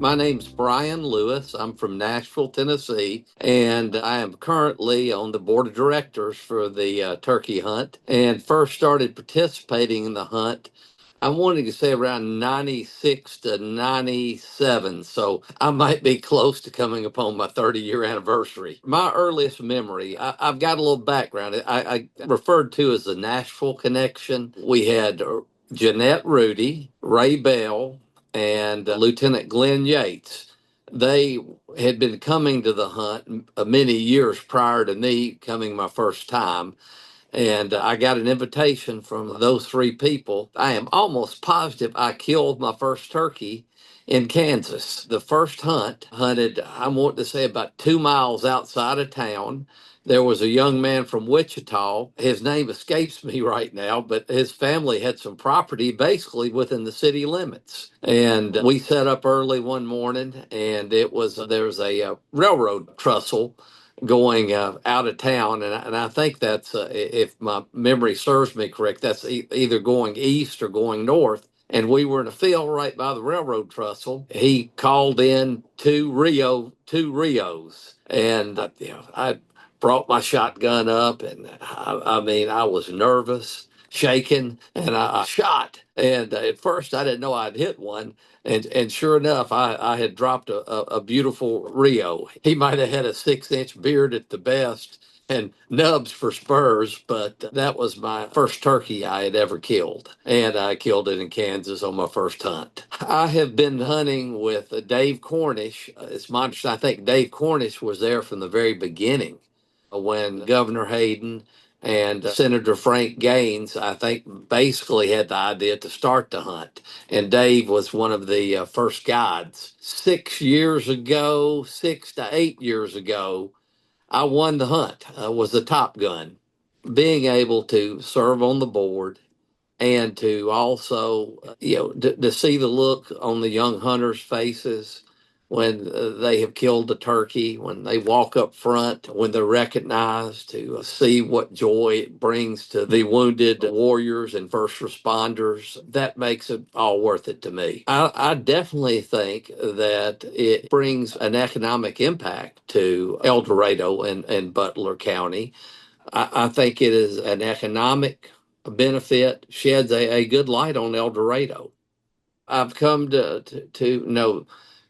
My name's Bryan Lewis. I'm from Nashville, Tennessee, and I am currently on the board of directors for the turkey hunt and first started participating in the hunt. I'm wanting to say around 96 to 97, so I might be close to coming upon my 30-year anniversary. My earliest memory, I've got a little background. I referred to as the Nashville connection. We had Jeanette Rudy, Ray Bell, and Lieutenant Glenn Yates. They had been coming to the hunt many years prior to me coming my first time. And I got an invitation from those three people. I am almost positive I killed my first turkey in Kansas. The first hunted, I want to say about 2 miles outside of town. There was a young man from Wichita. His name escapes me right now, but his family had some property basically within the city limits. And we set up early one morning, and there was a railroad trestle going out of town, and I think that's if my memory serves me correct, that's either going east or going north. And we were in a field right by the railroad trestle. He called in two Rios, and I brought my shotgun up, and I mean, I was nervous, shaking, and I shot. And at first, I didn't know I'd hit one. And sure enough, I had dropped a beautiful Rio. He might have had a 6-inch beard at the best and nubs for spurs, but that was my first turkey I had ever killed. And I killed it in Kansas on my first hunt. I have been hunting with Dave Cornish. It's my understanding, I think Dave Cornish was there from the very beginning when Governor Hayden and Senator Frank Gaines, I think, basically had the idea to start the hunt. And Dave was one of the first guides. 6 years ago, 6 to 8 years ago, I won the hunt, was the top gun. Being able to serve on the board and to also, to see the look on the young hunters' faces when they have killed the turkey, when they walk up front, when they're recognized, to see what joy it brings to the wounded warriors and first responders, that makes it all worth it to me. I definitely think that it brings an economic impact to El Dorado and Butler County. I think it is an economic benefit, sheds a good light on El Dorado. I've come to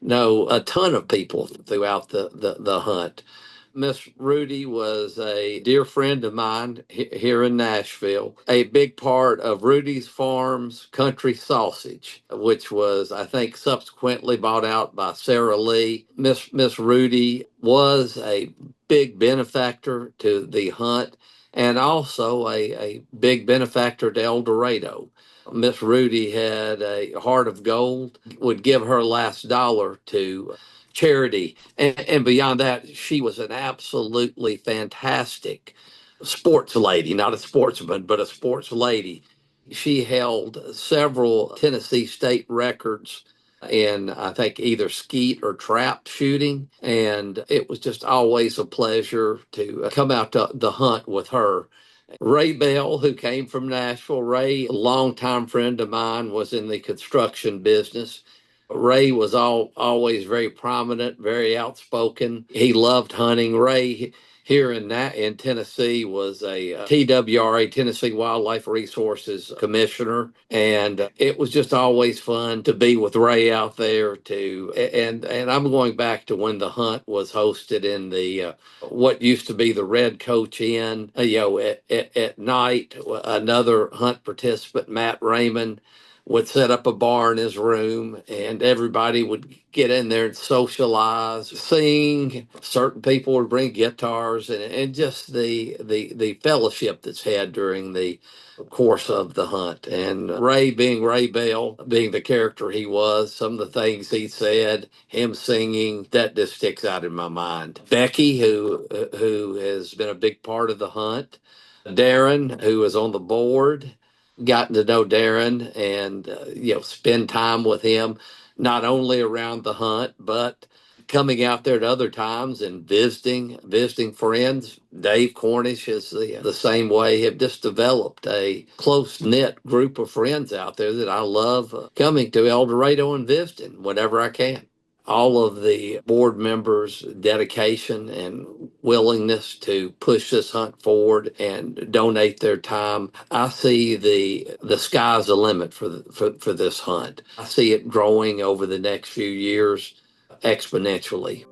know a ton of people throughout the hunt. Miss Rudy was a dear friend of mine here in Nashville. A big part of Rudy's Farms Country Sausage, which was, I think, subsequently bought out by Sarah Lee. Miss Rudy was a big benefactor to the hunt and also a big benefactor to El Dorado. Miss Rudy had a heart of gold, would give her last dollar to charity. And beyond that, she was an absolutely fantastic sports lady, not a sportsman, but a sports lady. She held several Tennessee state records in, I think, either skeet or trap shooting. And it was just always a pleasure to come out to the hunt with her. Ray Bell, who came from Nashville, Ray, a longtime friend of mine, was in the construction business. Ray was always very prominent, very outspoken. He loved hunting. Ray here in Tennessee was a TWRA, Tennessee Wildlife Resources Commissioner, and it was just always fun to be with Ray out there. And I'm going back to when the hunt was hosted in the what used to be the Red Coach Inn. At night, another hunt participant, Matt Raymond, would set up a bar in his room and everybody would get in there and socialize, sing. Certain people would bring guitars and just the fellowship that's had during the course of the hunt. And Ray, being Ray Bell, being the character he was, some of the things he said, him singing, that just sticks out in my mind. Becky, who has been a big part of the hunt. Darren, who is on the board, gotten to know Darren and spend time with him, not only around the hunt but coming out there at other times and visiting friends. Dave Cornish is the same way. Have just developed a close knit group of friends out there that I love coming to El Dorado and visiting whenever I can. all of the board members' dedication and willingness to push this hunt forward and donate their time, I see the sky's the limit for this hunt. I see it growing over the next few years exponentially.